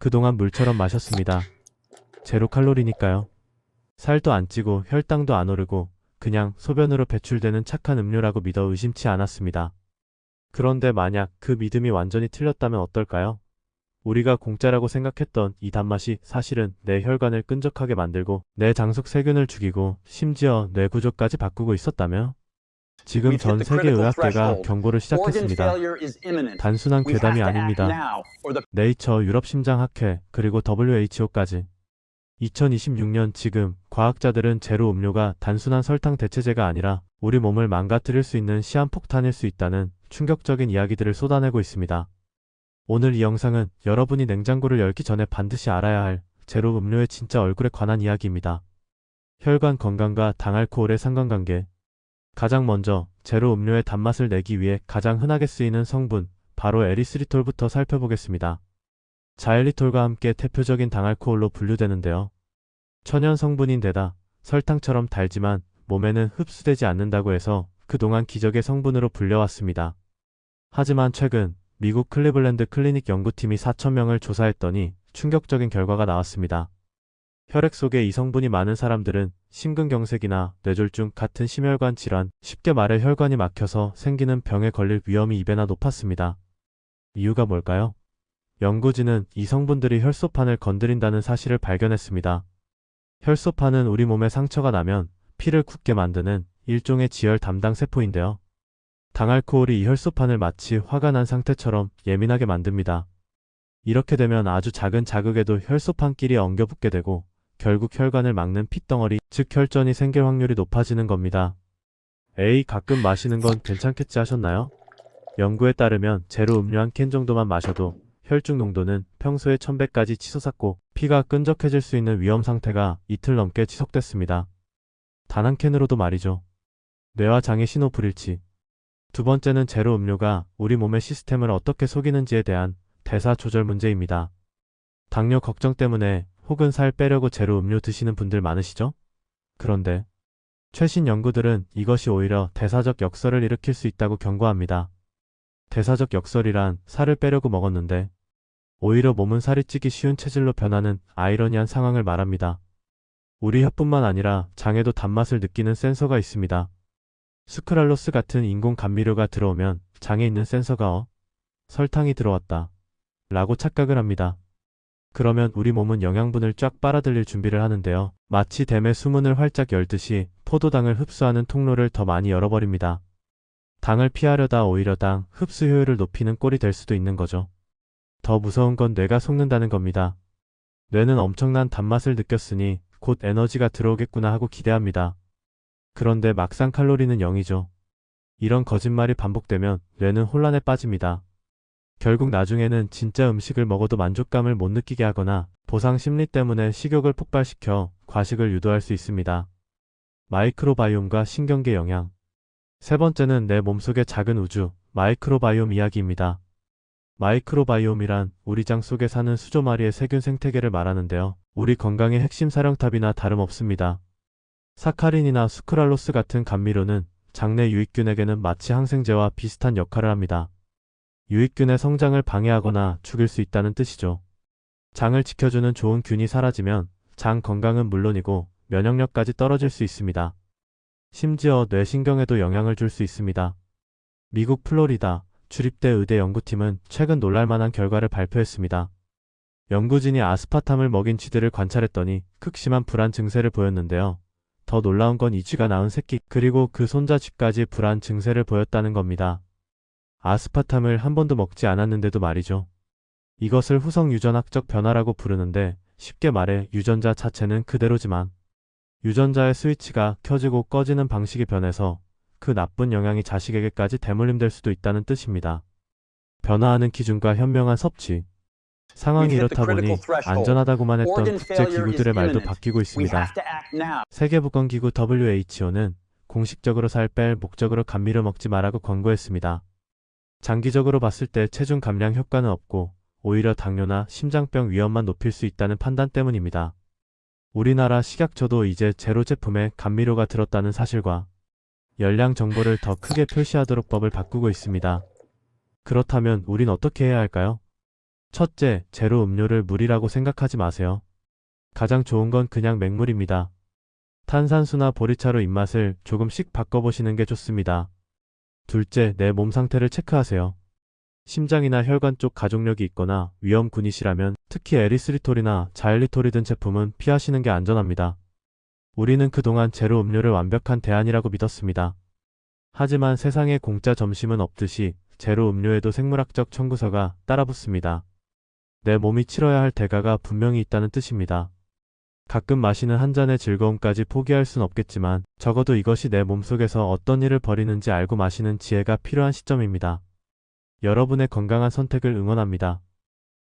그동안 물처럼 마셨습니다. 제로 칼로리니까요. 살도 안 찌고 혈당도 안 오르고 그냥 소변으로 배출되는 착한 음료라고 믿어 의심치 않았습니다. 그런데 만약 그 믿음이 완전히 틀렸다면 어떨까요? 우리가 공짜라고 생각했던 이 단맛이 사실은 내 혈관을 끈적하게 만들고 내 장속 세균을 죽이고 심지어 뇌 구조까지 바꾸고 있었다며? 지금 전 세계 의학계가 경고를 시작했습니다. 단순한 괴담이 아닙니다. 네이처 유럽심장학회 그리고 WHO까지. 2026년 지금 과학자들은 제로 음료가 단순한 설탕 대체제가 아니라 우리 몸을 망가뜨릴 수 있는 시한폭탄일 수 있다는 충격적인 이야기들을 쏟아내고 있습니다. 오늘 이 영상은 여러분이 냉장고를 열기 전에 반드시 알아야 할 제로 음료의 진짜 얼굴에 관한 이야기입니다. 혈관 건강과 당알코올의 상관관계. 가장 먼저 제로 음료의 단맛을 내기 위해 가장 흔하게 쓰이는 성분, 바로 에리스리톨부터 살펴보겠습니다. 자일리톨과 함께 대표적인 당알코올로 분류되는데요. 천연 성분인데다 설탕처럼 달지만 몸에는 흡수되지 않는다고 해서 그동안 기적의 성분으로 불려왔습니다. 하지만 최근 미국 클리블랜드 클리닉 연구팀이 4,000명을 조사했더니 충격적인 결과가 나왔습니다. 혈액 속에 이 성분이 많은 사람들은 심근경색이나 뇌졸중 같은 심혈관 질환, 쉽게 말해 혈관이 막혀서 생기는 병에 걸릴 위험이 2배나 높았습니다. 이유가 뭘까요? 연구진은 이 성분들이 혈소판을 건드린다는 사실을 발견했습니다. 혈소판은 우리 몸에 상처가 나면 피를 굳게 만드는 일종의 지혈 담당 세포인데요. 당알코올이 이 혈소판을 마치 화가 난 상태처럼 예민하게 만듭니다. 이렇게 되면 아주 작은 자극에도 혈소판끼리 엉겨붙게 되고 결국 혈관을 막는 핏덩어리, 즉 혈전이 생길 확률이 높아지는 겁니다. 에이, 가끔 마시는 건 괜찮겠지 하셨나요? 연구에 따르면 제로 음료 한 캔 정도만 마셔도 혈중 농도는 평소의 1000배까지 치솟았고 피가 끈적해질 수 있는 위험 상태가 이틀 넘게 지속됐습니다. 단 한 캔으로도 말이죠. 뇌와 장의 신호 불일치. 두 번째는 제로 음료가 우리 몸의 시스템을 어떻게 속이는지에 대한 대사 조절 문제입니다. 당뇨 걱정 때문에 혹은 살 빼려고 제로 음료 드시는 분들 많으시죠? 그런데 최신 연구들은 이것이 오히려 대사적 역설을 일으킬 수 있다고 경고합니다. 대사적 역설이란 살을 빼려고 먹었는데 오히려 몸은 살이 찌기 쉬운 체질로 변하는 아이러니한 상황을 말합니다. 우리 혀뿐만 아니라 장에도 단맛을 느끼는 센서가 있습니다. 수크랄로스 같은 인공 감미료가 들어오면 장에 있는 센서가 설탕이 들어왔다 라고 착각을 합니다. 그러면 우리 몸은 영양분을 쫙 빨아들일 준비를 하는데요. 마치 댐의 수문을 활짝 열듯이 포도당을 흡수하는 통로를 더 많이 열어버립니다. 당을 피하려다 오히려 당 흡수 효율을 높이는 꼴이 될 수도 있는 거죠. 더 무서운 건 뇌가 속는다는 겁니다. 뇌는 엄청난 단맛을 느꼈으니 곧 에너지가 들어오겠구나 하고 기대합니다. 그런데 막상 칼로리는 0이죠. 이런 거짓말이 반복되면 뇌는 혼란에 빠집니다. 결국 나중에는 진짜 음식을 먹어도 만족감을 못 느끼게 하거나 보상 심리 때문에 식욕을 폭발시켜 과식을 유도할 수 있습니다. 마이크로바이옴과 신경계 영향. 세 번째는 내 몸속의 작은 우주, 마이크로바이옴 이야기입니다. 마이크로바이옴이란 우리 장 속에 사는 수조 마리의 세균 생태계를 말하는데요. 우리 건강의 핵심 사령탑이나 다름없습니다. 사카린이나 수크랄로스 같은 감미료는 장내 유익균에게는 마치 항생제와 비슷한 역할을 합니다. 유익균의 성장을 방해하거나 죽일 수 있다는 뜻이죠. 장을 지켜주는 좋은 균이 사라지면 장 건강은 물론이고 면역력까지 떨어질 수 있습니다. 심지어 뇌신경에도 영향을 줄 수 있습니다. 미국 플로리다 주립대 의대 연구팀은 최근 놀랄만한 결과를 발표했습니다. 연구진이 아스파탐을 먹인 쥐들을 관찰했더니 극심한 불안 증세를 보였는데요. 더 놀라운 건 이 쥐가 낳은 새끼 그리고 그 손자 쥐까지 불안 증세를 보였다는 겁니다. 아스파탐을 한 번도 먹지 않았는데도 말이죠. 이것을 후성 유전학적 변화라고 부르는데 쉽게 말해 유전자 자체는 그대로지만 유전자의 스위치가 켜지고 꺼지는 방식이 변해서 그 나쁜 영향이 자식에게까지 대물림될 수도 있다는 뜻입니다. 변화하는 기준과 현명한 섭취. 상황이 이렇다 보니 안전하다고만 했던 국제기구들의 말도 바뀌고 있습니다. 세계보건기구 WHO는 공식적으로 살 뺄 목적으로 감미료 먹지 말라고 권고했습니다. 장기적으로 봤을 때 체중 감량 효과는 없고 오히려 당뇨나 심장병 위험만 높일 수 있다는 판단 때문입니다. 우리나라 식약처도 이제 제로 제품에 감미료가 들었다는 사실과 열량 정보를 더 크게 표시하도록 법을 바꾸고 있습니다. 그렇다면 우린 어떻게 해야 할까요? 첫째, 제로 음료를 물이라고 생각하지 마세요. 가장 좋은 건 그냥 맹물입니다. 탄산수나 보리차로 입맛을 조금씩 바꿔보시는 게 좋습니다. 둘째, 내 몸 상태를 체크하세요. 심장이나 혈관 쪽 가족력이 있거나 위험군이시라면 특히 에리스리톨이나 자일리톨이 든 제품은 피하시는 게 안전합니다. 우리는 그동안 제로 음료를 완벽한 대안이라고 믿었습니다. 하지만 세상에 공짜 점심은 없듯이 제로 음료에도 생물학적 청구서가 따라붙습니다. 내 몸이 치러야 할 대가가 분명히 있다는 뜻입니다. 가끔 마시는 한 잔의 즐거움까지 포기할 순 없겠지만 적어도 이것이 내 몸속에서 어떤 일을 벌이는지 알고 마시는 지혜가 필요한 시점입니다. 여러분의 건강한 선택을 응원합니다.